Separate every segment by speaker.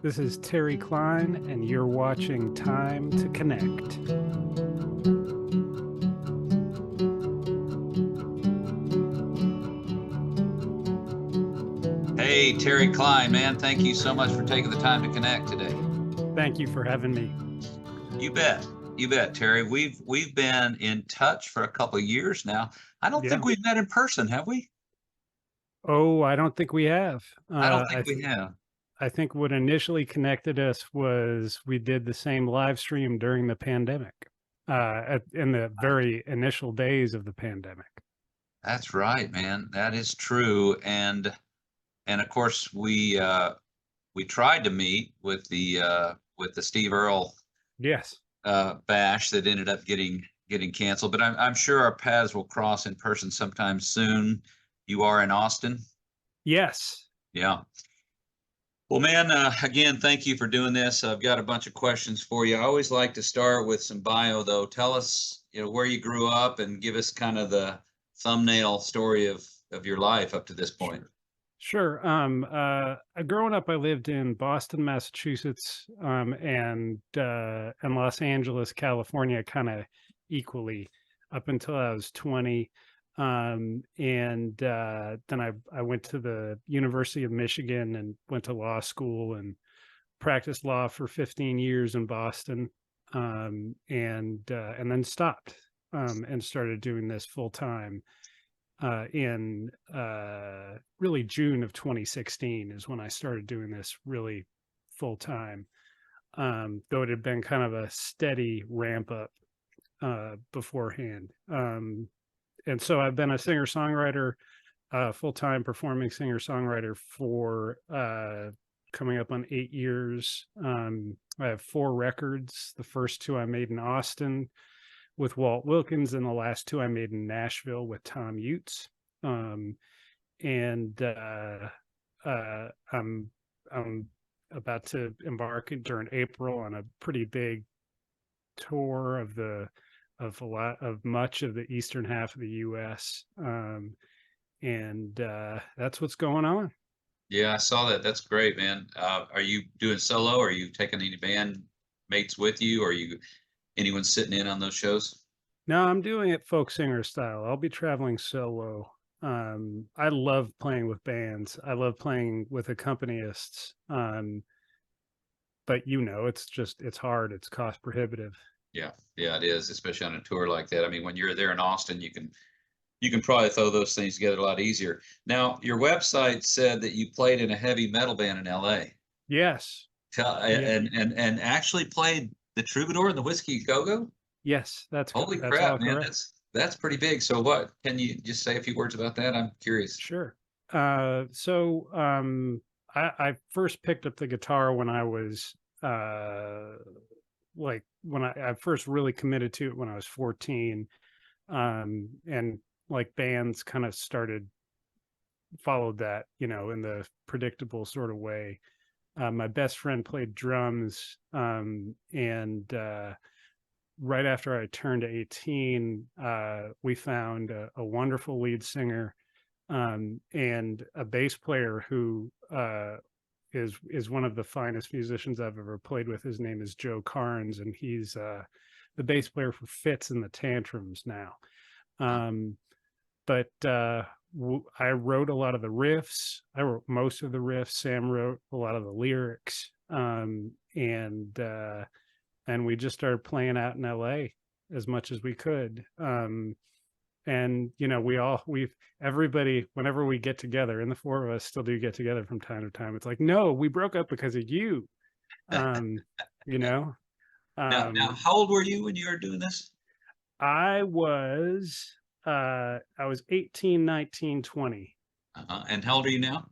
Speaker 1: This is Terry Klein, and you're watching Time to Connect.
Speaker 2: Hey, Terry Klein, man, thank you so much for taking the time to connect today.
Speaker 1: Thank you for having me.
Speaker 2: You bet. You bet, Terry. We've been in touch for a couple of years now. I don't think
Speaker 1: Yeah.
Speaker 2: we've met in person, have we?
Speaker 1: Oh, I don't think we have.
Speaker 2: I don't
Speaker 1: Uh,
Speaker 2: think
Speaker 1: I
Speaker 2: we have.
Speaker 1: I think what initially connected us was we did the same live stream during the pandemic, in the very initial days of the pandemic.
Speaker 2: That's right, man. That is true. And of course we tried to meet with the Steve Earle
Speaker 1: Yes.
Speaker 2: bash that ended up getting canceled. But I'm sure our paths will cross in person sometime soon. You are in Austin.
Speaker 1: Yes.
Speaker 2: Yeah. Well, man, again, thank you for doing this. I've got a bunch of questions for you. I always like to start with some bio, though. Tell us, where you grew up and give us kind of the thumbnail story of your life up to this point.
Speaker 1: Sure. Sure. Growing up, I lived in Boston, Massachusetts, and Los Angeles, California, kind of equally up until I was 20. And then I went to the University of Michigan and went to law school and practiced law for 15 years in Boston, and then stopped and started doing this full time in really June of 2016 is when I started doing this really full time. Though it had been kind of a steady ramp up beforehand. And so I've been a singer songwriter, full time performing singer songwriter for coming up on 8 years. I have 4 records. The first two I made in Austin with Walt Wilkins, and the last two I made in Nashville with Tom Utes. Um, and I'm about to embark during April on a pretty big tour of a lot of much of the eastern half of the U.S. And that's what's going on.
Speaker 2: Yeah, I saw that. That's great, man. Are you doing solo? Are you taking any band mates with you? Are you anyone sitting in on those shows?
Speaker 1: No, I'm doing it folk singer style. I'll be traveling solo. I love playing with bands. I love playing with accompanists. But it's hard. It's cost prohibitive.
Speaker 2: Yeah, yeah, it is, especially on a tour like that. I mean, when you're there in Austin, you can probably throw those things together a lot easier. Now, your website said that you played in a heavy metal band in LA.
Speaker 1: Yes.
Speaker 2: Tell
Speaker 1: Yeah.
Speaker 2: and actually played the Troubadour and the Whiskey Go-Go?
Speaker 1: Yes.
Speaker 2: Holy
Speaker 1: That's all
Speaker 2: crap, man,
Speaker 1: correct.
Speaker 2: that's pretty big. So what? Can you just say a few words about that? I'm curious.
Speaker 1: Sure. I first picked up the guitar when I was like when I first really committed to it when I was 14. And like bands kind of started followed that, in the predictable sort of way. My best friend played drums, and right after I turned 18, we found a wonderful lead singer, and a bass player who is one of the finest musicians I've ever played with. His name is Joe Carnes, and he's the bass player for Fits and the Tantrums now.
Speaker 2: Uh,
Speaker 1: Um, but I wrote a lot of the riffs. I wrote most of the riffs. Sam wrote a lot of the lyrics, and we just started playing out in LA as much as we could. And we've everybody, whenever we get together, and the four of us still do get together from time to time, it's like, no, we broke up because of you. Um, you know,
Speaker 2: now,
Speaker 1: um,
Speaker 2: how old were you when you were doing this?
Speaker 1: I was I was 18, 19, 20.
Speaker 2: And how old are you now?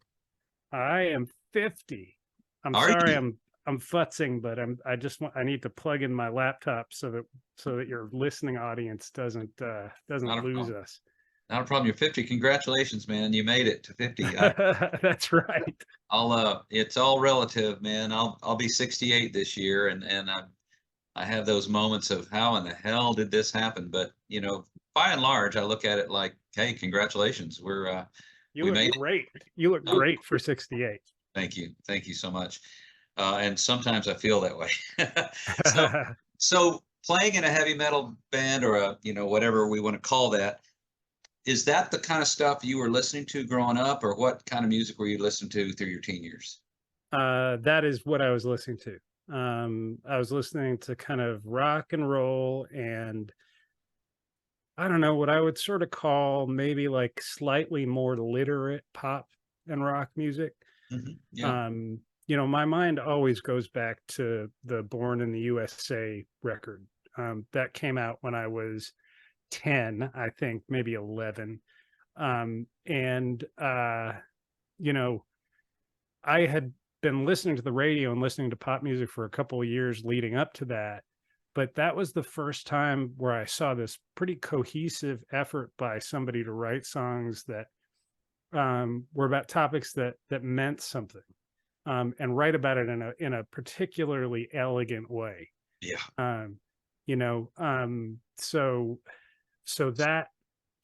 Speaker 1: I am 50. I'm
Speaker 2: Are
Speaker 1: sorry,
Speaker 2: you?
Speaker 1: I'm futzing, but I need to plug in my laptop so that your listening audience doesn't
Speaker 2: Not a
Speaker 1: lose
Speaker 2: problem.
Speaker 1: us.
Speaker 2: Not a problem. You're 50. Congratulations, man. You made it to 50.
Speaker 1: That's right.
Speaker 2: It's all relative, man. I'll be 68 this year, and I have those moments of how in the hell did this happen? But by and large, I look at it like, hey, congratulations,
Speaker 1: You
Speaker 2: we
Speaker 1: look
Speaker 2: made it.
Speaker 1: great. You look
Speaker 2: Oh,
Speaker 1: great for 68.
Speaker 2: thank you so much. and sometimes I feel that way. So, so playing in a heavy metal band or a, whatever we want to call that, is that the kind of stuff you were listening to growing up, or what kind of music were you listening to through your teen years?
Speaker 1: That is what I was listening to. I was listening to kind of rock and roll and I don't know what I would sort of call maybe like slightly more literate pop and rock music.
Speaker 2: Yeah.
Speaker 1: My mind always goes back to the Born in the USA record. That came out when I was 10, I think, maybe 11. And you know, I had been listening to the radio and listening to pop music for a couple of years leading up to that. But that was the first time where I saw this pretty cohesive effort by somebody to write songs that were about topics that meant something, and write about it in a particularly elegant way.
Speaker 2: Yeah.
Speaker 1: Um, so that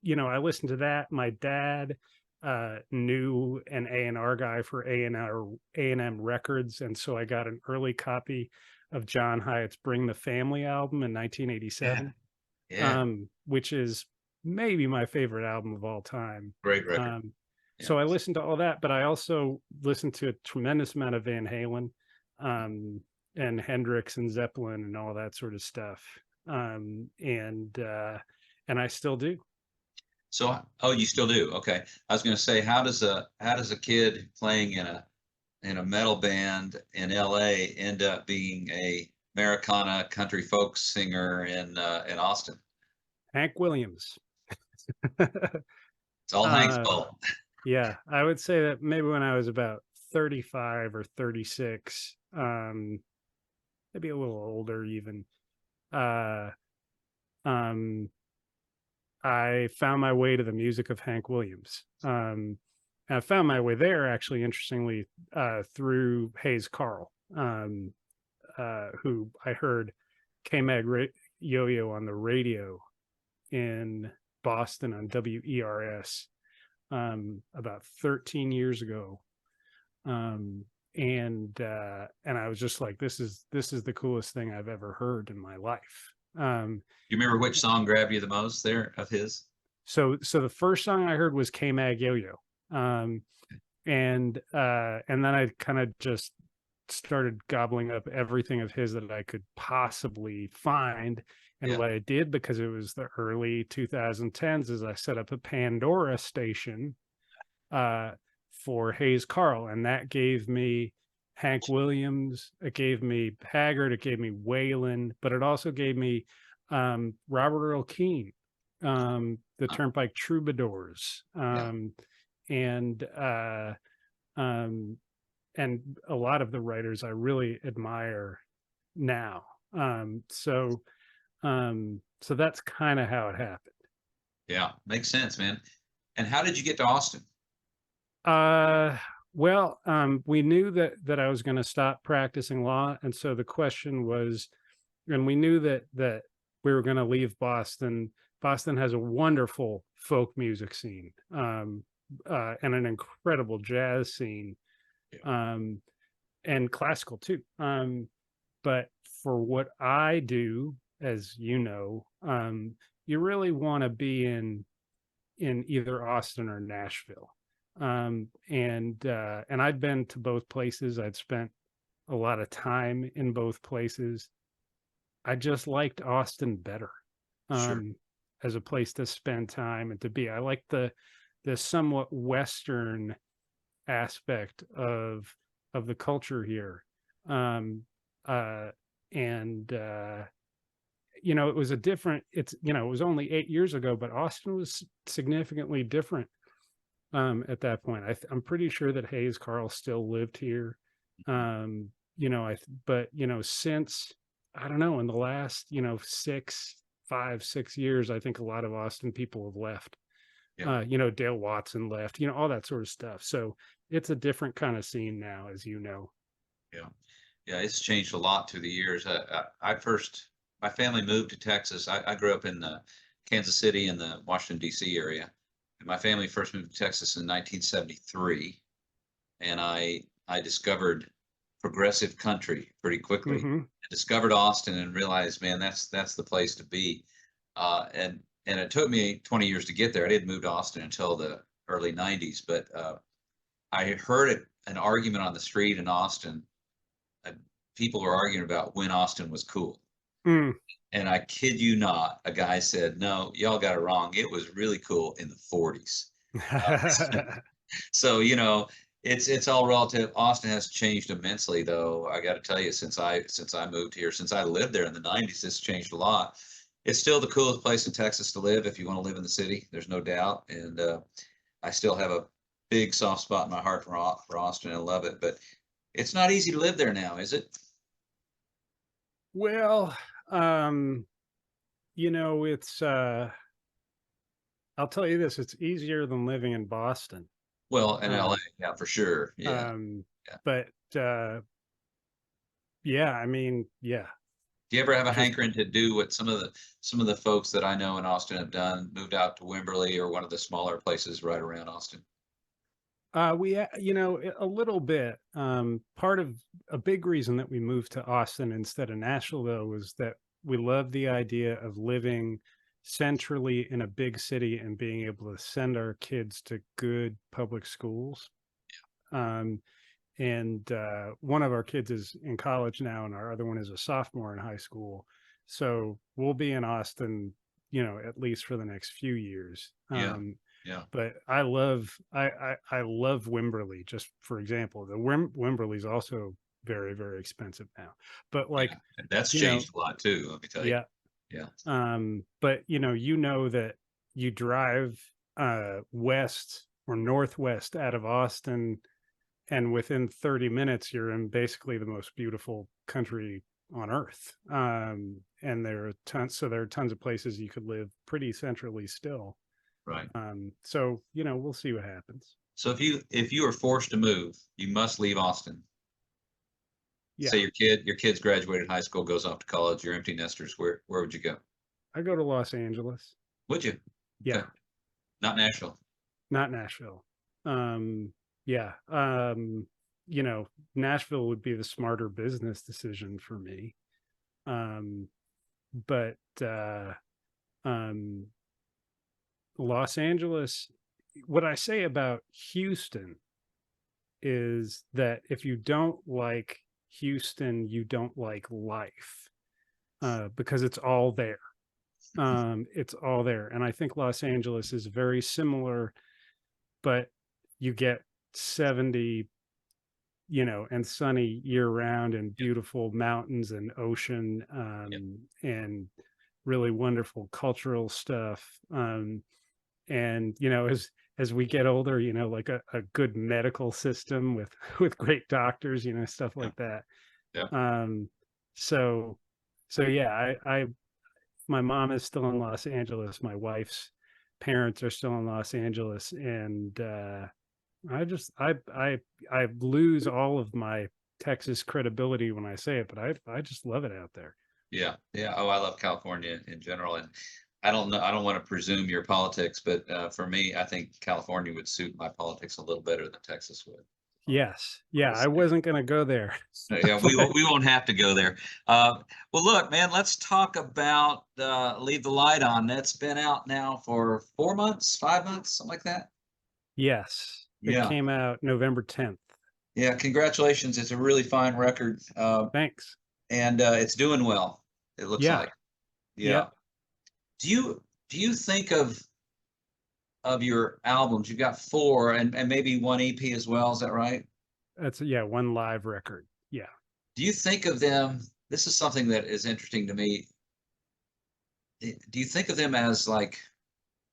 Speaker 1: I listened to that. My dad knew an A&R guy for A&M Records, and so I got an early copy of John Hiatt's Bring the Family album in
Speaker 2: Yeah.
Speaker 1: 1987,
Speaker 2: Yeah.
Speaker 1: which is maybe my favorite album of all time.
Speaker 2: Great record.
Speaker 1: Um,
Speaker 2: Yeah.
Speaker 1: so I listened to all that, but I also listened to a tremendous amount of Van Halen, and Hendrix and Zeppelin and all that sort of stuff. And I still do.
Speaker 2: So, oh, you still do? Okay. I was going to say, how does a kid playing in a metal band in LA end up being a Americana country folk singer in Austin?
Speaker 1: Hank Williams.
Speaker 2: It's all Hank's
Speaker 1: uh,
Speaker 2: fault.
Speaker 1: yeah, I would say that maybe when I was about 35 or 36, maybe a little older even, uh, um, I found my way to the music of Hank Williams. And I found my way there, actually, interestingly, through Hayes Carl, who I heard K-Mag Yo-Yo on the radio in Boston on WERS about 13 years ago. And I was just like, this is the coolest thing I've ever heard in my life.
Speaker 2: You remember which song grabbed you the most there of his?
Speaker 1: So the first song I heard was K-Mag Yo-Yo. And then I kind of just started gobbling up everything of his that I could possibly find. And
Speaker 2: Yeah.
Speaker 1: what I did, because it was the early 2010s, is I set up a Pandora station for Hayes Carl, and that gave me Hank Williams, it gave me Haggard, it gave me Waylon, but it also gave me Robert Earl Keen, the Turnpike Troubadours,
Speaker 2: Yeah.
Speaker 1: and and a lot of the writers I really admire now. So that's kind of how it happened.
Speaker 2: Yeah. Makes sense, man. And how did you get to Austin?
Speaker 1: Well, we knew that I was going to stop practicing law, and so the question was, and we knew that we were going to leave Boston. Boston has a wonderful folk music scene, and an incredible jazz scene, and classical too. But for what I do, as you know, you really want to be in either Austin or Nashville. And I'd been to both places. I'd spent a lot of time in both places. I just liked Austin better,
Speaker 2: Sure.
Speaker 1: as a place to spend time and to be. I like the somewhat Western aspect of the culture here. Um, and it was a different. It was only 8 years ago, but Austin was significantly different. At that point, I'm pretty sure that Hayes Carl still lived here. But since, I don't know, in the last 6 years, I think a lot of Austin people have left.
Speaker 2: Yeah.
Speaker 1: Dale Watson left. All that sort of stuff. So it's a different kind of scene now, as you know.
Speaker 2: Yeah. Yeah. It's changed a lot through the years. My family moved to Texas. I grew up in Kansas City in the Washington, D.C. area. And my family first moved to Texas in 1973. And I discovered progressive country pretty quickly.
Speaker 1: Mm-hmm.
Speaker 2: I discovered Austin and realized, man, that's the place to be. And it took me 20 years to get there. I didn't move to Austin until the early 90s, but I heard an argument on the street in Austin. Uh, People were arguing about when Austin was cool.
Speaker 1: Mm.
Speaker 2: And I kid you not, a guy said, no, y'all got it wrong. It was really cool in the 40s. So, it's all relative. Austin has changed immensely, though. I got to tell you, since I moved here, since I lived there in the 90s, it's changed a lot. It's still the coolest place in Texas to live if you want to live in the city. There's no doubt. And I still have a big soft spot in my heart for Austin. I love it, but it's not easy to live there now, is it?
Speaker 1: Well, it's I'll tell you this, it's easier than living in Boston.
Speaker 2: Well, in LA,
Speaker 1: Um,
Speaker 2: yeah, for sure. Yeah,
Speaker 1: um,
Speaker 2: yeah.
Speaker 1: but yeah, I mean, yeah,
Speaker 2: Do you ever have a
Speaker 1: just
Speaker 2: hankering to do what some of the folks that I know in Austin have done, moved out to Wimberley or one of the smaller places right around Austin?
Speaker 1: a little bit. Part of a big reason that we moved to Austin instead of Nashville, though, was that we love the idea of living centrally in a big city and being able to send our kids to good public schools. Um, and one of our kids is in college now, and our other one is a sophomore in high school. So we'll be in Austin, at least for the next few years.
Speaker 2: Yeah, yeah,
Speaker 1: But I love Wimberley. Just for example, the Wimberley is also very, very expensive now. But
Speaker 2: yeah.
Speaker 1: like,
Speaker 2: And that's
Speaker 1: you know,
Speaker 2: changed a lot too, let me tell you.
Speaker 1: yeah.
Speaker 2: Yeah,
Speaker 1: But that you drive west or northwest out of Austin, and within 30 minutes you're in basically the most beautiful country on earth. And there are tons of places you could live pretty centrally still.
Speaker 2: right.
Speaker 1: So we'll see what happens.
Speaker 2: So if you are forced to move, you must leave Austin.
Speaker 1: Yeah,
Speaker 2: Say your kid's graduated high school, goes off to college, you're empty nesters, where would you go?
Speaker 1: I go to Los Angeles.
Speaker 2: Would you?
Speaker 1: Yeah,
Speaker 2: Okay. Not Nashville.
Speaker 1: not Nashville. Yeah. Nashville would be the smarter business decision for me. Um, but um, Los Angeles, what I say about Houston is that if you don't like Houston, you don't like life, because it's all there. It's all there. And I think Los Angeles is very similar, but you get 70, and sunny year round and
Speaker 2: Yep,
Speaker 1: beautiful mountains and ocean,
Speaker 2: yep,
Speaker 1: and really wonderful cultural stuff. And as we get older, like a good medical system with with great doctors, stuff
Speaker 2: yep,
Speaker 1: like that.
Speaker 2: yep.
Speaker 1: Um, so so yeah, I my mom is still in Los Angeles. My wife's parents are still in Los Angeles, and I lose all of my Texas credibility when I say it, but I just love it out there.
Speaker 2: Yeah, yeah. Oh, I love California in general, and I don't know. I don't want to presume your politics, but for me, I think California would suit my politics a little better than Texas would.
Speaker 1: Yes, yeah,
Speaker 2: We'll
Speaker 1: I
Speaker 2: see.
Speaker 1: wasn't gonna go there,
Speaker 2: Yeah, we
Speaker 1: but
Speaker 2: we won't have to go there. Well, look, man, let's talk about Leave the Light On. That's been out now for 4 months, 5 months, something like that.
Speaker 1: yes, it
Speaker 2: Yeah,
Speaker 1: came out November 10th.
Speaker 2: yeah. Congratulations. It's a really fine record,
Speaker 1: Thanks.
Speaker 2: and it's doing well. It looks
Speaker 1: Yeah,
Speaker 2: like. Yeah.
Speaker 1: yep.
Speaker 2: Do you think of your albums? You've got four and maybe one EP as well. Is that right?
Speaker 1: That's yeah, one live record. Yeah.
Speaker 2: Do you think of them? This is something that is interesting to me. Do you think of them as like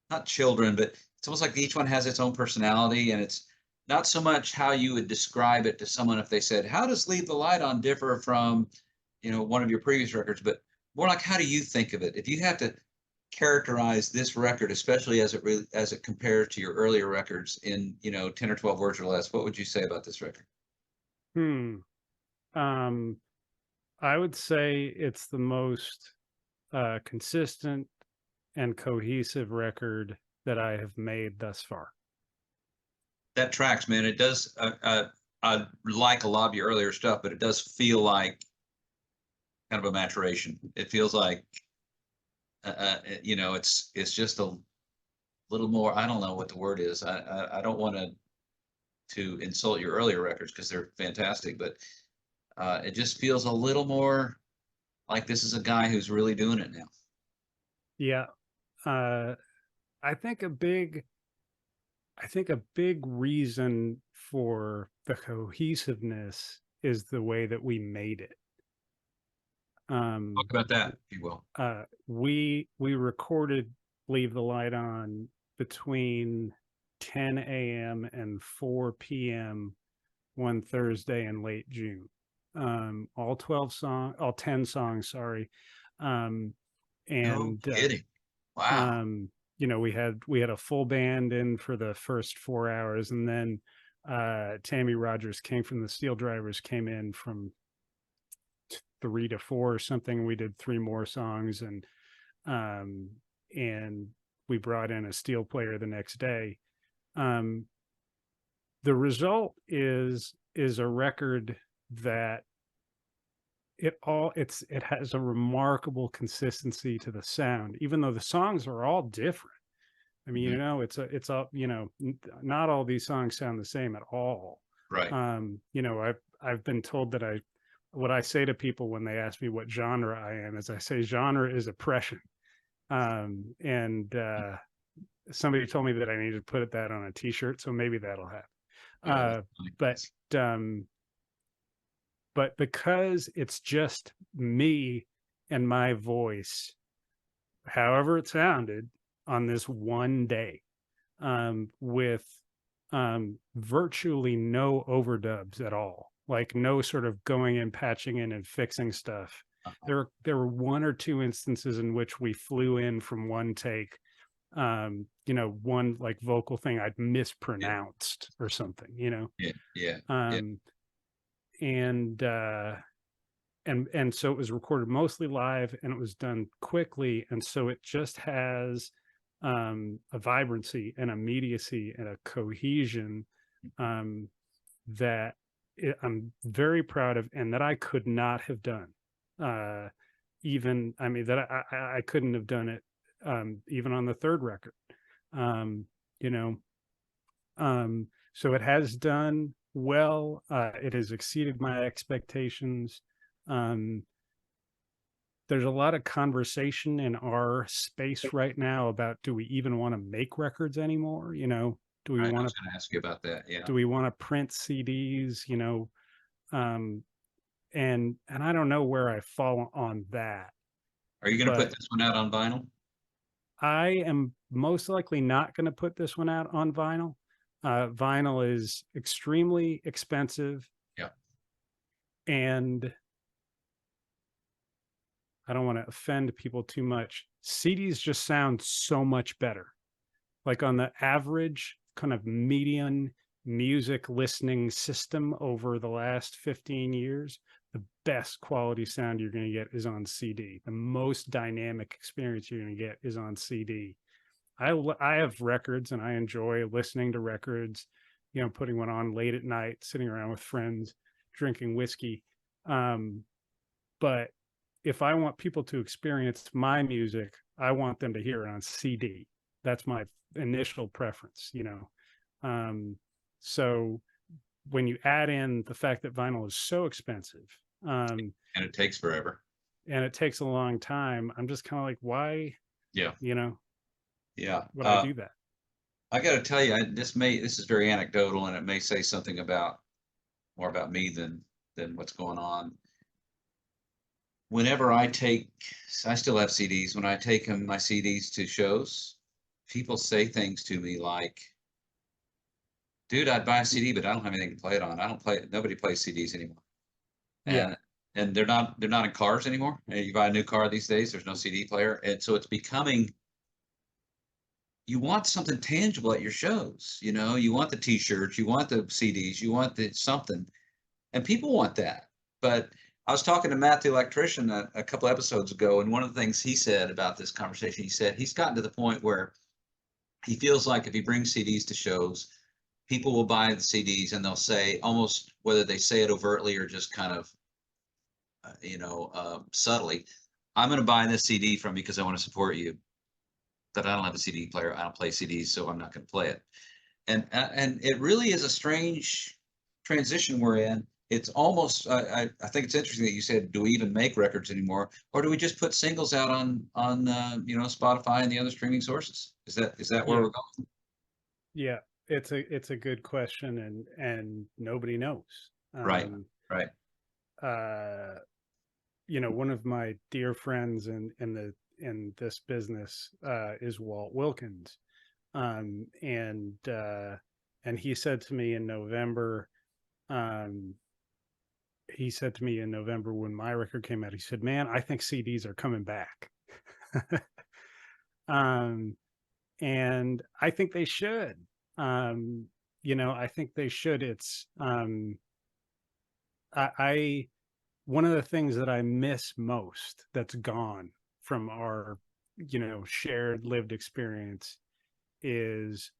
Speaker 2: not children, but it's almost like each one has its own personality, and it's not so much how you would describe it to someone if they said, "How does Leave the Light On differ from, one of your previous records?" But more like, how do you think of it? If you have to characterize this record, especially as it compares to your earlier records in 10 or 12 words or less, what would you say about this record?
Speaker 1: Hmm. Um, I would say it's the most consistent and cohesive record that I have made thus far.
Speaker 2: That tracks, man. It does. I like a lot of your earlier stuff, but it does feel like kind of a maturation. It feels like, you know, it's just a little more. I don't know what the word is. I don't want to insult your earlier records because they're fantastic, but it just feels a little more like this is a guy who's really doing it now.
Speaker 1: Yeah. Uh, I think a big reason for the cohesiveness is the way that we made it.
Speaker 2: Talk about that, if you will.
Speaker 1: We recorded Leave the Light On between 10 a.m. and 4 p.m. one Thursday in late June. All 10 songs, sorry.
Speaker 2: No
Speaker 1: And
Speaker 2: kidding. Wow.
Speaker 1: you know, we had a full band in for the first 4 hours, and then Tammy Rogers came from the Steel Drivers, came in from 3 to 4 or something. We did 3 more songs, um, and we brought in a steel player the next day. Um, the result is a record that it has a remarkable consistency to the sound, even though the songs are all different. I mean,
Speaker 2: Mhm.
Speaker 1: you know, it's all, you know, not all these songs sound the same at all.
Speaker 2: Right.
Speaker 1: You know, I've been told that what I say to people when they ask me what genre I am is I say genre is oppression. And somebody told me that I need to put that on a t-shirt, so maybe that'll happen.
Speaker 2: Yeah,
Speaker 1: Uh, but um, but because it's just me and my voice, however it sounded on this one day, with virtually no overdubs at all, like no sort of going in, patching in, and fixing stuff.
Speaker 2: uh-huh.
Speaker 1: There were 1 or 2 instances in which we flew in from one take, you know, one like vocal thing I'd
Speaker 2: Yeah,
Speaker 1: mispronounced or something, you know.
Speaker 2: yeah, yeah, yeah.
Speaker 1: Um, and so it was recorded mostly live, and it was done quickly, and so it just has a vibrancy and immediacy and a cohesion, um, that I'm very proud of, and that I could not have done. Even, I mean, that I couldn't have done it, even on the third record. Um, you know, so it has done well. It has exceeded my expectations. Um, there's a lot of conversation in our space right now about, do we even want to make records anymore? You know, do we
Speaker 2: Right. I
Speaker 1: want
Speaker 2: was
Speaker 1: to
Speaker 2: going to ask you about that. Yeah.
Speaker 1: print CDs? You know, um, and I don't know where I fall on that,
Speaker 2: Are you going to put
Speaker 1: but
Speaker 2: this one out on vinyl?
Speaker 1: I am most likely not going to put this one out on vinyl. Vinyl is extremely expensive,
Speaker 2: Yeah.
Speaker 1: and I don't want to offend people too much. CDs just sound so much better. Like on the average kind of median music listening system over the last 15 years, the best quality sound you're going to get is on CD. The most dynamic experience you're going to get is on CD. I have records, and I enjoy listening to records, you know, putting one on late at night, sitting around with friends, drinking whiskey. Um, but if I want people to experience my music, I want them to hear it on CD. That's my initial preference, you know. Um, so when you add in the fact that vinyl is so expensive, um,
Speaker 2: And it takes forever.
Speaker 1: and it takes a long time, I'm just kind of like, why,
Speaker 2: Yeah.
Speaker 1: you know,
Speaker 2: Yeah.
Speaker 1: would I do that?
Speaker 2: I got to tell you, this is very anecdotal, and it may say something about more about me than what's going on. Whenever I still have CDs. When I take my CDs to shows, people say things to me like, "Dude, I'd buy a CD, but I don't have anything to play it on. I don't play it. Nobody plays CDs anymore."
Speaker 1: Yeah.
Speaker 2: And they're not in cars anymore. And you buy a new car these days, there's no CD player, and so it's becoming. You want something tangible at your shows. You know, you want the T-shirts, you want the CDs, you want the something, and people want that. But I was talking to Matt, the electrician, a couple episodes ago, and one of the things he said about this conversation, he said he's gotten to the point where he feels like if he brings CDs to shows, people will buy the CDs and they'll say, almost whether they say it overtly or just kind of, subtly, I'm going to buy this CD from you because I want to support you. But I don't have a CD player. I don't play CDs, so I'm not going to play it. And it really is a strange transition we're in. It's almost, I think it's interesting that you said, do we even make records anymore, or do we just put singles out on Spotify and the other streaming sources? Is that where
Speaker 1: Yeah.
Speaker 2: we're going?
Speaker 1: Yeah. It's a good question, and nobody knows.
Speaker 2: Right, right.
Speaker 1: Uh, one of my dear friends in this business is Walt Wilkins. And he said to me in November, um, when my record came out, he said, "Man, I think CDs are coming back." um, and I think they should. I think they should. It's I one of the things that I miss most that's gone from our shared lived experience is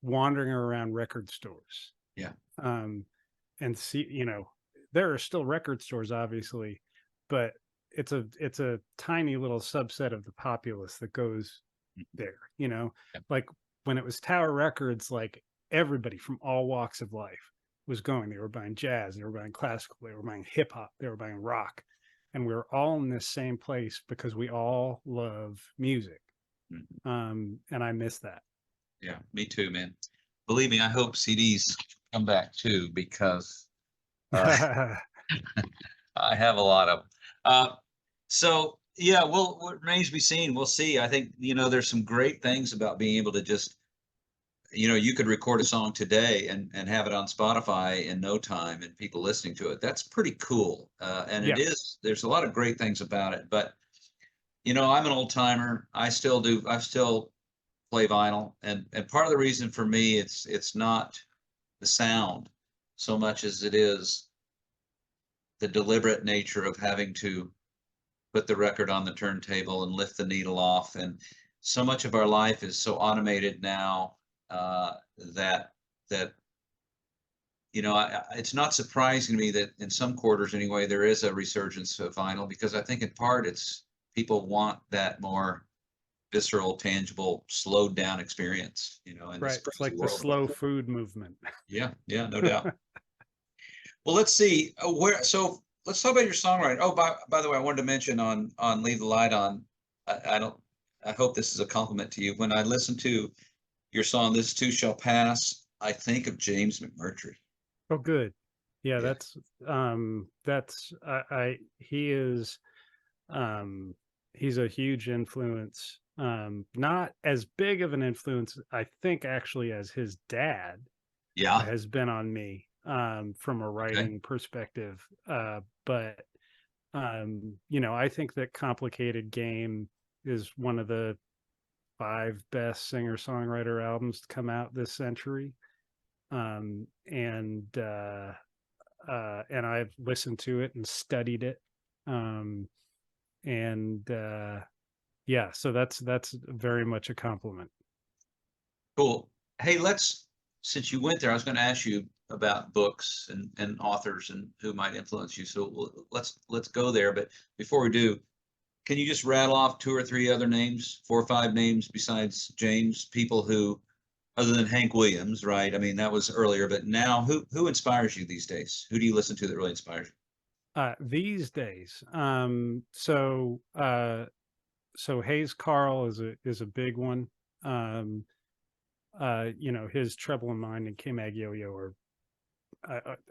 Speaker 1: wandering around record stores.
Speaker 2: Yeah.
Speaker 1: um and see, there are still record stores, obviously, but it's a tiny little subset of the populace that goes there.
Speaker 2: Yeah.
Speaker 1: Like when it was Tower Records, like everybody from all walks of life was going. They were buying jazz, they were buying classical, they were buying hip hop, they were buying rock, and we were all in this same place because we all love music. And I miss that.
Speaker 2: Yeah, me too, man. Believe me, I hope CDs come back too, because I have a lot of them. So yeah, well, what remains to be seen. We'll see. I think, there's some great things about being able to just, you could record a song today and have it on Spotify in no time and people listening to it. That's pretty cool. And
Speaker 1: Yeah.
Speaker 2: there's a lot of great things about it, but I'm an old timer. I still play vinyl. And part of the reason for me, it's not the sound so much as it is the deliberate nature of having to put the record on the turntable and lift the needle off. And so much of our life is so automated now, that it's not surprising to me that in some quarters anyway, there is a resurgence of vinyl, because I think in part it's people want that more visceral, tangible, slowed down experience, in this
Speaker 1: Right. It's
Speaker 2: crazy
Speaker 1: like the
Speaker 2: world.
Speaker 1: slow food movement.
Speaker 2: Yeah, yeah, no doubt. Well, let's see so let's talk about your songwriting. Oh, by the way, I wanted to mention on Leave the Light On. I don't. I hope this is a compliment to you. When I listen to your song, "This Too Shall Pass," I think of James McMurtry.
Speaker 1: Oh, good. Yeah,
Speaker 2: Yeah,
Speaker 1: that's he is, he's a huge influence. Not as big of an influence, I think, actually, as his dad
Speaker 2: yeah.
Speaker 1: has been on me, from a
Speaker 2: Okay.
Speaker 1: writing perspective. But I think that Complicated Game is one of the 5 best singer-songwriter albums to come out this century. Um, and I've listened to it and studied it. Um, and Yeah, so that's very much a compliment.
Speaker 2: Cool. Hey, since you went there, I was going to ask you about books and authors and who might influence you. So let's go there. But before we do, can you just rattle off 2 or 3 other names, 4 or 5 names besides James, people who, other than Hank Williams, right? I mean, that was earlier, but now who inspires you these days? Who do you listen to that really inspires you?
Speaker 1: These days, so Hayes Carl is a big one. Um, his Treble in Mind and Kim Yo are,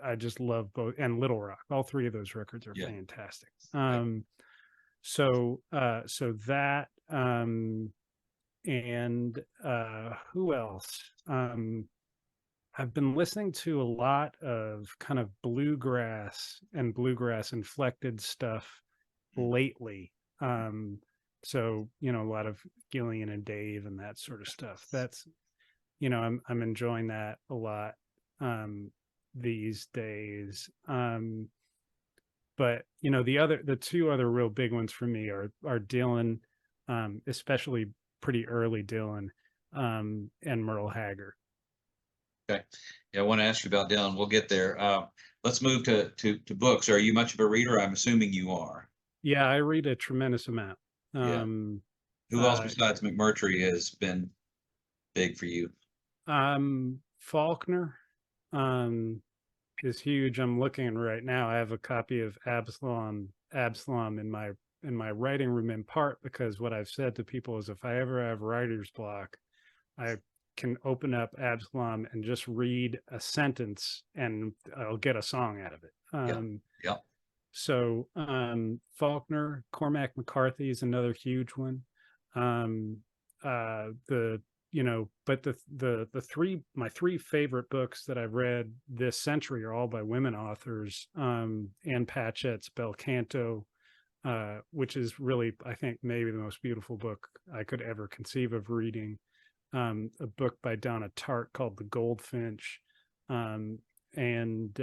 Speaker 1: I just love both, and Little Rock. All 3 of those records are
Speaker 2: Yeah.
Speaker 1: fantastic.
Speaker 2: Right.
Speaker 1: So that, and who else? I've been listening to a lot of kind of bluegrass and bluegrass inflected stuff lately. So, a lot of Gillian and Dave and that sort of stuff. That's, I'm enjoying that a lot these days. But the 2 other real big ones for me are Dylan, especially pretty early Dylan, and Merle Haggard.
Speaker 2: Okay. Yeah, I want to ask you about Dylan. We'll get there. Let's move to books. Are you much of a reader? I'm assuming you are.
Speaker 1: Yeah, I read a tremendous amount.
Speaker 2: Yeah.
Speaker 1: Um,
Speaker 2: Who else
Speaker 1: uh,
Speaker 2: besides McMurtry has been big for you?
Speaker 1: Faulkner, um, is huge. I'm looking right now. I have a copy of Absalom in my writing room, in part because what I've said to people is if I ever have writer's block, I can open up Absalom and just read a sentence and I'll get a song out of it.
Speaker 2: Yeah. Yeah.
Speaker 1: Faulkner, Cormac McCarthy is another huge one. Um, the but the three my three favorite books that I've read this century are all by women authors. Anne Patchett's Bel Canto, which is really, I think, maybe the most beautiful book I could ever conceive of reading. A book by Donna Tartt called The Goldfinch, um, and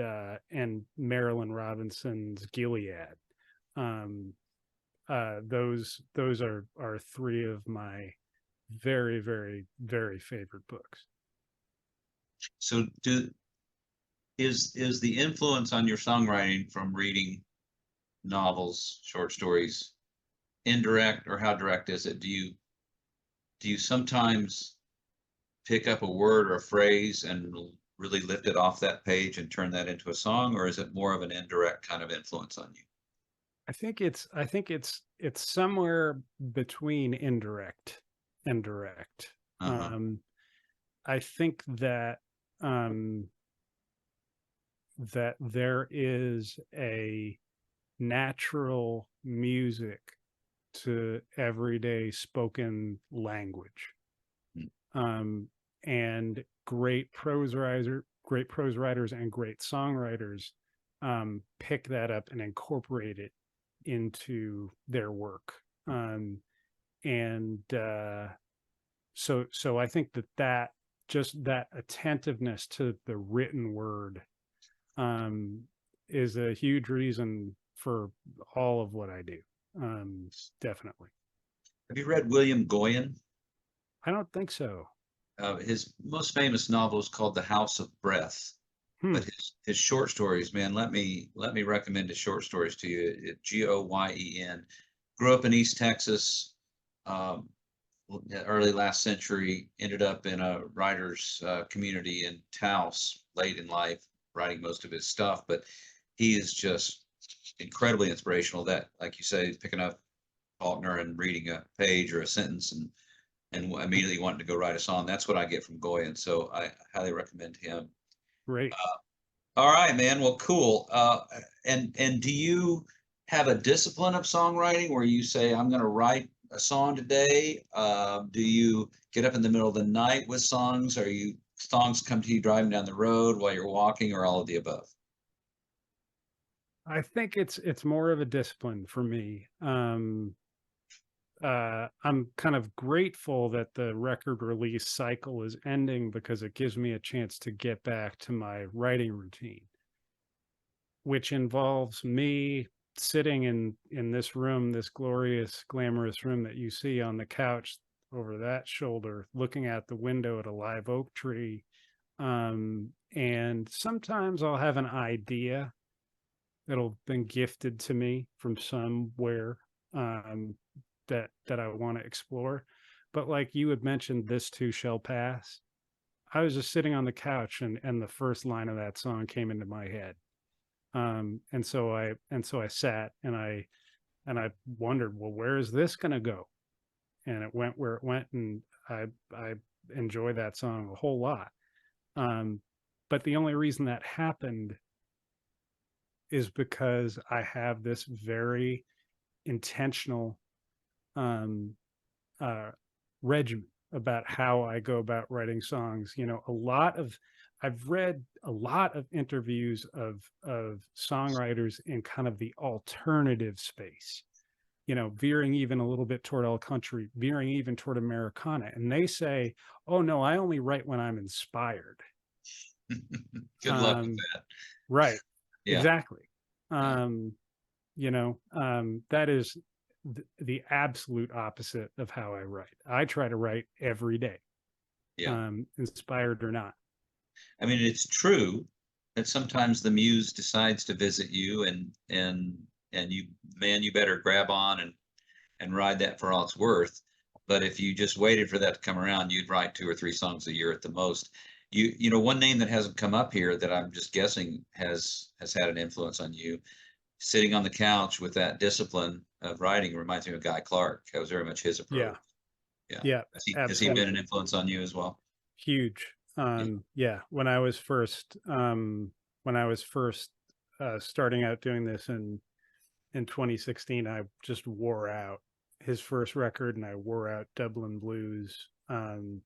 Speaker 1: Marilyn Robinson's Gilead. Um, those are three of my very, very, very favorite books.
Speaker 2: So is the influence on your songwriting from reading novels, short stories, indirect, or how direct is it? Do you sometimes pick up a word or a phrase and really lift it off that page and turn that into a song, or is it more of an indirect kind of influence on you?
Speaker 1: I think it's somewhere between indirect and direct.
Speaker 2: Uh-huh.
Speaker 1: I think um, that there is a natural music to everyday spoken language,
Speaker 2: Mm.
Speaker 1: um, and great prose writers, and great songwriters pick that up and incorporate it into their work. And so I think that just that attentiveness to the written word um, is a huge reason for all of what I do. Definitely.
Speaker 2: Have you read William Goyen?
Speaker 1: I don't think so.
Speaker 2: His most famous novel is called The House of Breath.
Speaker 1: Hmm.
Speaker 2: But his short stories, man, let me recommend his short stories to you. Goyen. Grew up in East Texas, um, early last century. Ended up in a writers community in Taos late in life, writing most of his stuff. But he is just incredibly inspirational. That, like you say, picking up Faulkner and reading a page or a sentence and immediately wanting to go write a song. That's what I get from Goyen. So I highly recommend him.
Speaker 1: Great.
Speaker 2: All right, man. Well, cool. And do you have a discipline of songwriting where you say, I'm going to write a song today? Do you get up in the middle of the night with songs? Are you songs come to you driving down the road while you're walking, or all of the above?
Speaker 1: I think it's more of a discipline for me. I'm kind of grateful that the record release cycle is ending because it gives me a chance to get back to my writing routine, which involves me sitting in this room, this glorious, glamorous room that you see on the couch over that shoulder, looking out the window at a live oak tree. And sometimes I'll have an idea that'll been gifted to me from somewhere, um, that I want to explore. But like you had mentioned, this too shall pass. I was just sitting on the couch and the first line of that song came into my head. And so I sat and I wondered, well, where is this going to go? And it went where it went, and I enjoy that song a whole lot. Um, but the only reason that happened is because I have this very intentional um, uh, regimen about how I go about writing songs. I've read a lot of interviews of songwriters in kind of the alternative space, veering even a little bit toward all country, veering even toward Americana. And they say, oh no, I only write when I'm inspired.
Speaker 2: Good luck with
Speaker 1: Um,
Speaker 2: that.
Speaker 1: right.
Speaker 2: Yeah.
Speaker 1: Exactly.
Speaker 2: Yeah.
Speaker 1: Um, that is the absolute opposite of how I write. I try to write every day,
Speaker 2: Yeah.
Speaker 1: inspired or not.
Speaker 2: I mean, it's true that sometimes the muse decides to visit you, and you, man, you better grab on and ride that for all it's worth. But if you just waited for that to come around, you'd write 2 or 3 songs a year at the most. You know, one name that hasn't come up here that I'm just guessing has had an influence on you, sitting on the couch with that discipline of writing, reminds me of Guy Clark. That was very much his
Speaker 1: Yeah.
Speaker 2: approach. Yeah.
Speaker 1: Yeah,
Speaker 2: Has he been an
Speaker 1: absolutely.
Speaker 2: influence on you as well?
Speaker 1: Huge.
Speaker 2: Yeah.
Speaker 1: Yeah, when I was first starting out doing this in 2016, I just wore out his first record, and I wore out Dublin Blues. And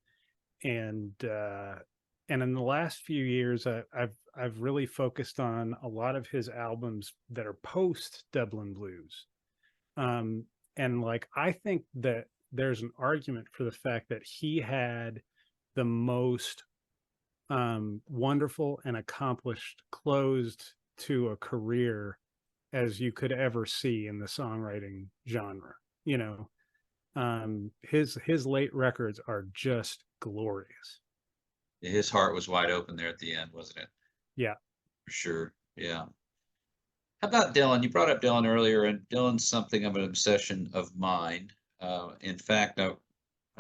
Speaker 1: and in the last few years, I've really focused on a lot of his albums that are post Dublin Blues. Um, and like I think that there's an argument for the fact that he had the most wonderful and accomplished closed to a career as you could ever see in the songwriting genre. You know, his late records are just glorious.
Speaker 2: His heart was wide open there at the end, wasn't it?
Speaker 1: Yeah.
Speaker 2: For sure. Yeah. How about Dylan? You brought up Dylan earlier, and Dylan's something of an obsession of mine. In fact, I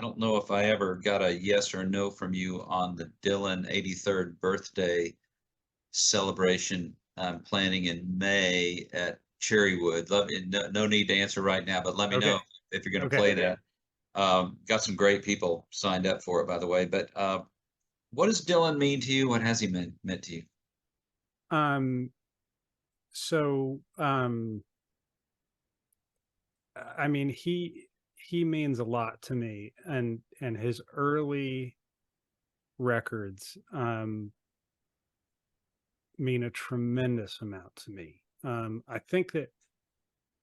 Speaker 2: don't know if I ever got a yes or no from you on the Dylan 83rd birthday celebration I'm planning in May at Cherrywood. No need to answer right now, but let me know
Speaker 1: Okay.
Speaker 2: if you're going to
Speaker 1: Okay.
Speaker 2: play that. Got some great people signed up for it, by the way. But what does Dylan mean to you? What has he meant to you?
Speaker 1: Um, so I mean, he means a lot to me, and his early records mean a tremendous amount to me. I think that,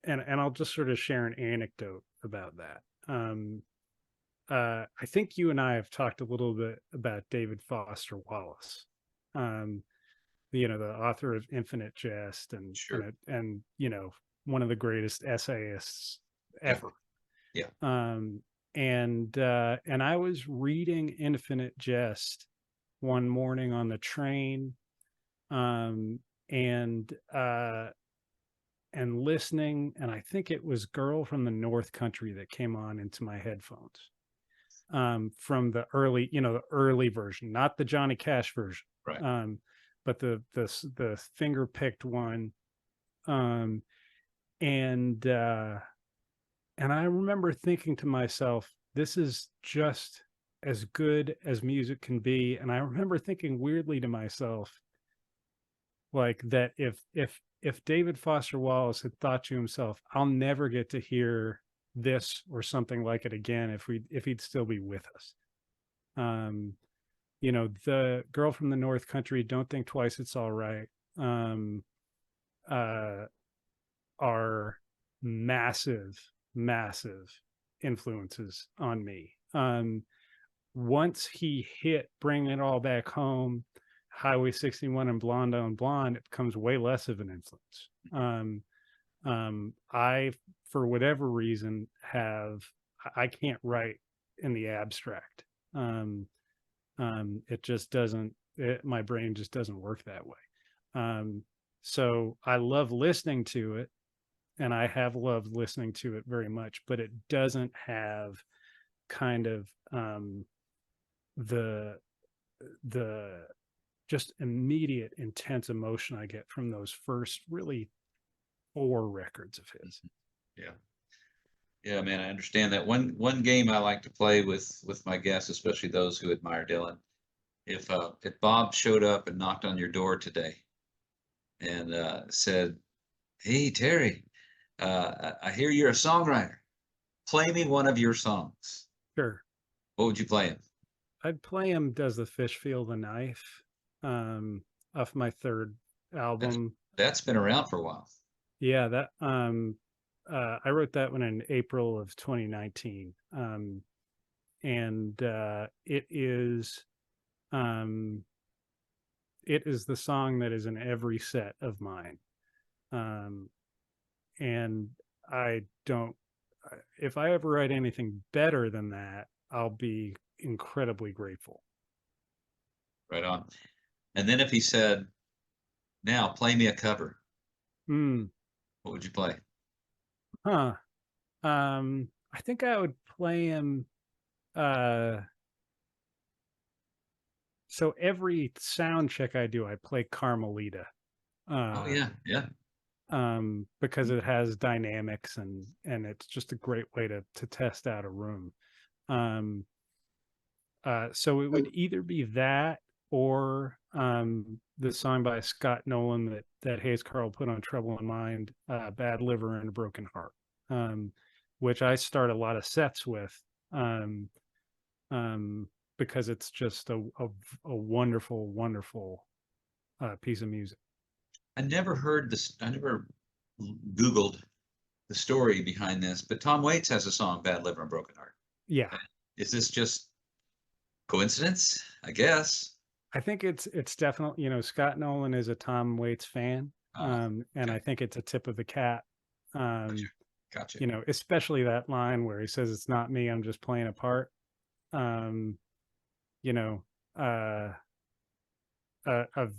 Speaker 1: and I'll just sort of share an anecdote about that. I think you and I have talked a little bit about David Foster Wallace, um, you know, the author of Infinite Jest,
Speaker 2: Sure.
Speaker 1: and you know, one of the greatest essayists
Speaker 2: Yeah.
Speaker 1: ever.
Speaker 2: Yeah.
Speaker 1: And I was reading Infinite Jest one morning on the train, um, and uh, and listening, and I think it was "Girl from the North Country" that came on into my headphones, from the early, you know, the early version, not the Johnny Cash version,
Speaker 2: Right.
Speaker 1: but the finger picked one, um, and uh, and I remember thinking to myself, this is just as good as music can be. And I remember thinking weirdly to myself, like that if David Foster Wallace had thought to himself, I'll never get to hear this or something like it again if he'd still be with us. Um, you know, the Girl from the North Country, Don't Think Twice, It's All Right, um, uh, are massive, massive influences on me. Once he hit Bring It All Back Home, Highway 61, and Blonde on Blonde, it becomes way less of an influence. I, for whatever reason, I can't write in the abstract. It just doesn't, my brain just doesn't work that way. So I love listening to it, and I have loved listening to it very much, but it doesn't have kind of the the just immediate intense emotion I get from those first really 4 records of his.
Speaker 2: Yeah. Yeah, man, I understand that. One game I like to play with my guests, especially those who admire Dylan. If Bob showed up and knocked on your door today and said, "Hey, Terry, I hear you're a songwriter. Play me one of your songs."
Speaker 1: Sure.
Speaker 2: What would you play him?
Speaker 1: I'd play him Does the Fish Feel the Knife, um, off my 3rd
Speaker 2: That's
Speaker 1: album.
Speaker 2: that's been around for a while.
Speaker 1: Yeah, that I wrote that one in April of 2019. And um it is the song that is in every set of mine. Um and I don't if I ever write anything better than that, I'll be incredibly grateful.
Speaker 2: Right on. And then if he said, now play me a cover,
Speaker 1: Hmm.
Speaker 2: what would you play?
Speaker 1: Huh. I think I would play him. Uh, so every sound check I do, I play Carmelita.
Speaker 2: Oh
Speaker 1: Uh,
Speaker 2: yeah, yeah.
Speaker 1: because it has dynamics and it's just a great way to test out a room. Um, so it would either be that or the song by Scott Nolan that Hayes Carl put on Trouble in Mind, Bad Liver and a Broken Heart, um, which I start a lot of sets with, um, because it's just a wonderful, wonderful piece of music.
Speaker 2: I never heard this. I never Googled the story behind this, but Tom Waits has a song, Bad Liver and Broken Heart.
Speaker 1: Yeah,
Speaker 2: Is this just coincidence? I guess.
Speaker 1: I think it's definitely, Scott Nolan is a Tom Waits fan, and
Speaker 2: Okay.
Speaker 1: I think it's a tip of the cap.
Speaker 2: Gotcha.
Speaker 1: Um,
Speaker 2: Gotcha.
Speaker 1: especially that line where he says, "It's not me, I'm just playing a part." Um, you know, uh, of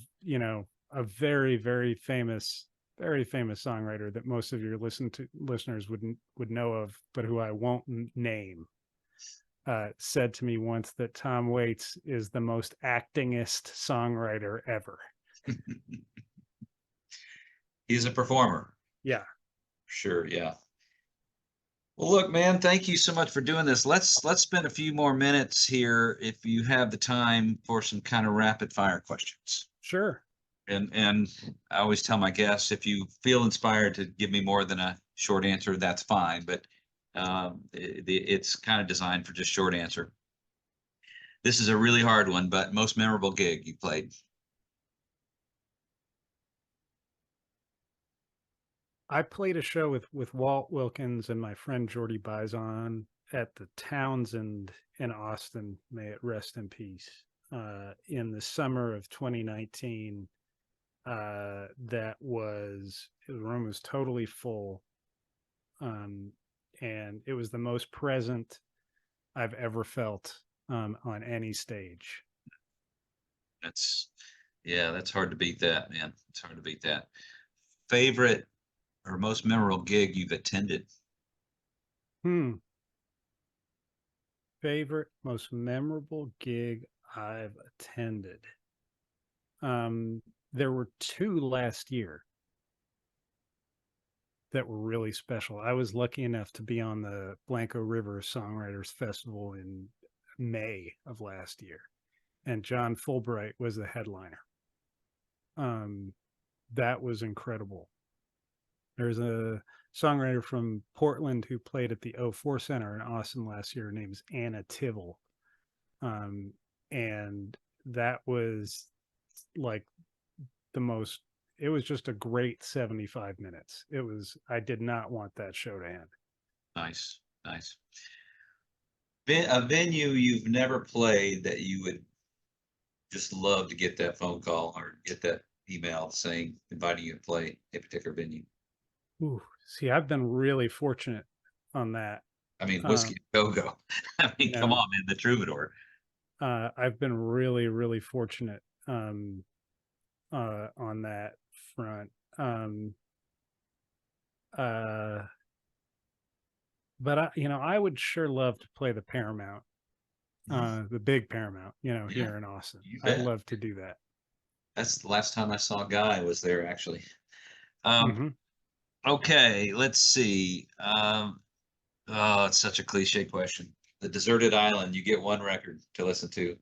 Speaker 1: a very, very famous songwriter that most of your listeners would know of, but who I won't name. Said to me once that Tom Waits is the most actingest songwriter ever.
Speaker 2: He's a performer.
Speaker 1: Yeah,
Speaker 2: Sure. Yeah. Well, look, man, thank you so much for doing this. Let's spend a few more minutes here, if you have the time, for some kind of rapid fire questions.
Speaker 1: sure.
Speaker 2: And I always tell my guests, if you feel inspired to give me more than a short answer, that's fine. But it's kind of designed for just short answer. This is a really hard one, but most memorable gig you played.
Speaker 1: I played a show with Walt Wilkins and my friend Jordy Bizon at the Townsend in Austin. May it rest in peace. In the summer of 2019, the room was totally full, um, and it was the most present I've ever felt on any stage.
Speaker 2: That's yeah, that's hard to beat that, man. It's hard to beat that. Favorite or most memorable gig you've attended?
Speaker 1: Hmm. Favorite, most memorable gig I've attended. There were two last year that were really special. I was lucky enough to be on the Blanco River Songwriters Festival in May of last year, and John Fulbright was the headliner. Um, that was incredible. There's a songwriter from Portland who played at the O4 Center in Austin last year. Her name is Anna Tivell. Um, and that was like the most, it was just a great 75 minutes. I did not want that show to end.
Speaker 2: Nice, nice. A venue you've never played that you would just love to get that phone call or get that email saying, inviting you to play a particular venue.
Speaker 1: Ooh, see, I've been really fortunate on that.
Speaker 2: I mean, Whiskey
Speaker 1: Um,
Speaker 2: Go Go. I
Speaker 1: you
Speaker 2: mean, come
Speaker 1: know,
Speaker 2: on, man, the Troubadour.
Speaker 1: I've been really, really fortunate on that front. Um, uh, but I would sure love to play the Paramount, the big Paramount,
Speaker 2: Yeah,
Speaker 1: here in Austin.
Speaker 2: you
Speaker 1: I'd
Speaker 2: bet.
Speaker 1: love to do that.
Speaker 2: That's the last time I saw Guy was there, actually. Um,
Speaker 1: Hmm.
Speaker 2: okay, let's see. Oh, it's such a cliche question. The deserted island, you get one record to listen to.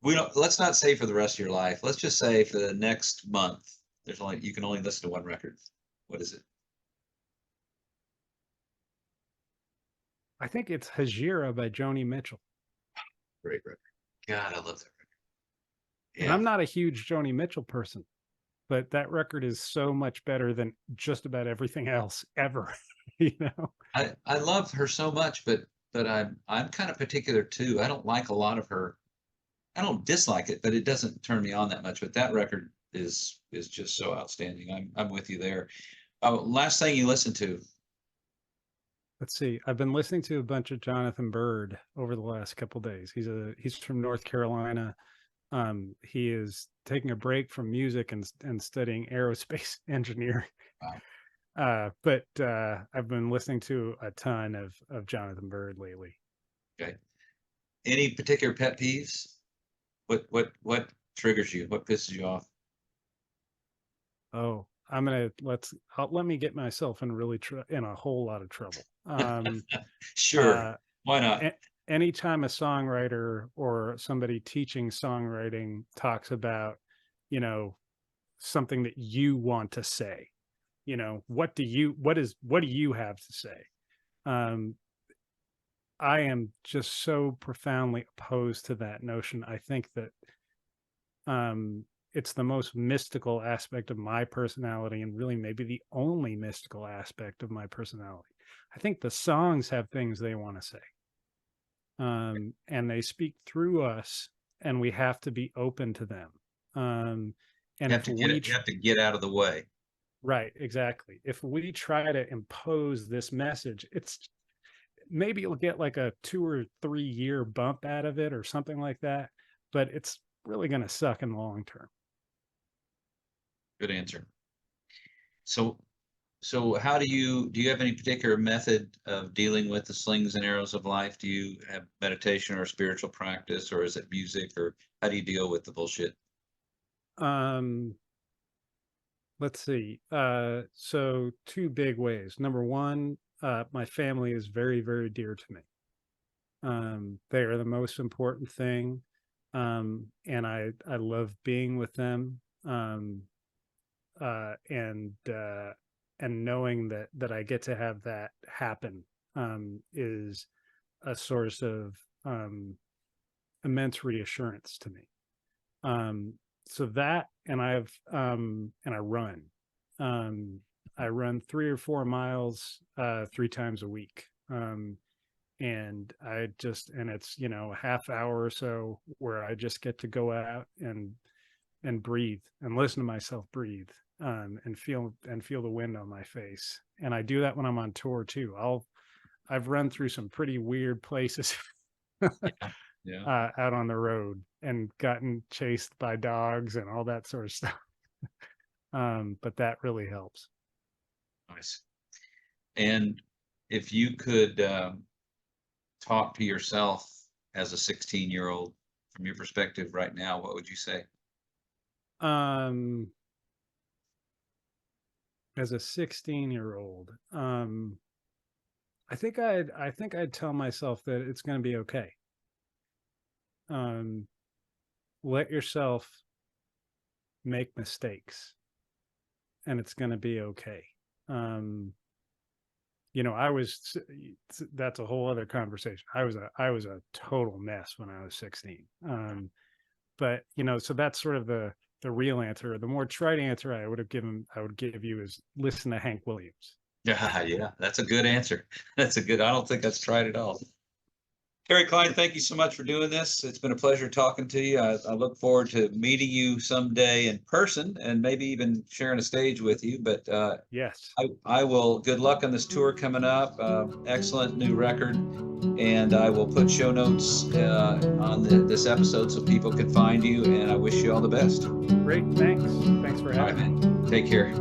Speaker 2: We don't, let's not say for the rest of your life. Let's just say for the next month, you can only listen to one record. What is it?
Speaker 1: I think it's Hajira by Joni Mitchell.
Speaker 2: Great record. God, I love that record.
Speaker 1: And
Speaker 2: Yeah.
Speaker 1: I'm not a huge Joni Mitchell person, but that record is so much better than just about everything else ever. you know?
Speaker 2: I love her so much, but I'm kind of particular too. I don't like a lot of her. I don't dislike it, but it doesn't turn me on that much. But that record is just so outstanding. I'm with you there. Oh, last thing you listened to.
Speaker 1: Let's see. I've been listening to a bunch of Jonathan Byrd over the last couple days. He's from North Carolina. He is taking a break from music and studying aerospace engineering.
Speaker 2: Wow.
Speaker 1: But I've been listening to a ton of Jonathan Byrd lately.
Speaker 2: Okay. Any particular pet peeves? What triggers you? What pisses you off?
Speaker 1: Oh, let me get myself in in a whole lot of trouble.
Speaker 2: Sure.
Speaker 1: Uh,
Speaker 2: Why not?
Speaker 1: Anytime a songwriter or somebody teaching songwriting talks about, you know, something that you want to say, what do you have to say? Um, I am just so profoundly opposed to that notion. I think that it's the most mystical aspect of my personality, and really maybe the only mystical aspect of my personality. I think the songs have things they want to say, and they speak through us, and we have to be open to them. And
Speaker 2: You have
Speaker 1: if
Speaker 2: to get
Speaker 1: we
Speaker 2: it, you have to get out of the way.
Speaker 1: Right, exactly. If we try to impose this message, maybe you'll get like a 2 or 3 year bump out of it or something like that, but it's really going to suck in the long term.
Speaker 2: Good answer. So how do you have any particular method of dealing with the slings and arrows of life? Do you have meditation or spiritual practice, or is it music, or how do you deal with the bullshit?
Speaker 1: Um, let's see. So two big ways. Number one, my family is very, very dear to me. They are the most important thing. And I love being with them. Uh, and uh, and knowing that I get to have that happen is a source of immense reassurance to me. Um, so that, and I run. Um, I run 3 or 4 miles 3 times a week. And it's a half hour or so where I just get to go out and breathe and listen to myself breathe, and feel the wind on my face. And I do that when I'm on tour too. I've run through some pretty weird places
Speaker 2: Yeah. Yeah.
Speaker 1: out on the road and gotten chased by dogs and all that sort of stuff. But that really helps.
Speaker 2: Nice. And if you could talk to yourself as a 16-year-old from your perspective right now, what would you say?
Speaker 1: Um, as a 16-year-old, I think I'd tell myself that it's going to be okay. Um, let yourself make mistakes, and it's going to be okay. Um, that's a whole other conversation. I was a total mess when I was 16. But so that's sort of the real answer. The more trite answer I would give you is listen to Hank Williams.
Speaker 2: Yeah, yeah, that's a good answer. I don't think that's tried at all. Terry Klein, thank you so much for doing this. It's been a pleasure talking to you. I look forward to meeting you someday in person and maybe even sharing a stage with you. But
Speaker 1: Yes.
Speaker 2: I will, good luck on this tour coming up. Excellent new record. And I will put show notes on this episode so people can find you. And I wish you all the best.
Speaker 1: Great. Thanks for
Speaker 2: All right,
Speaker 1: having me.
Speaker 2: man. Take care.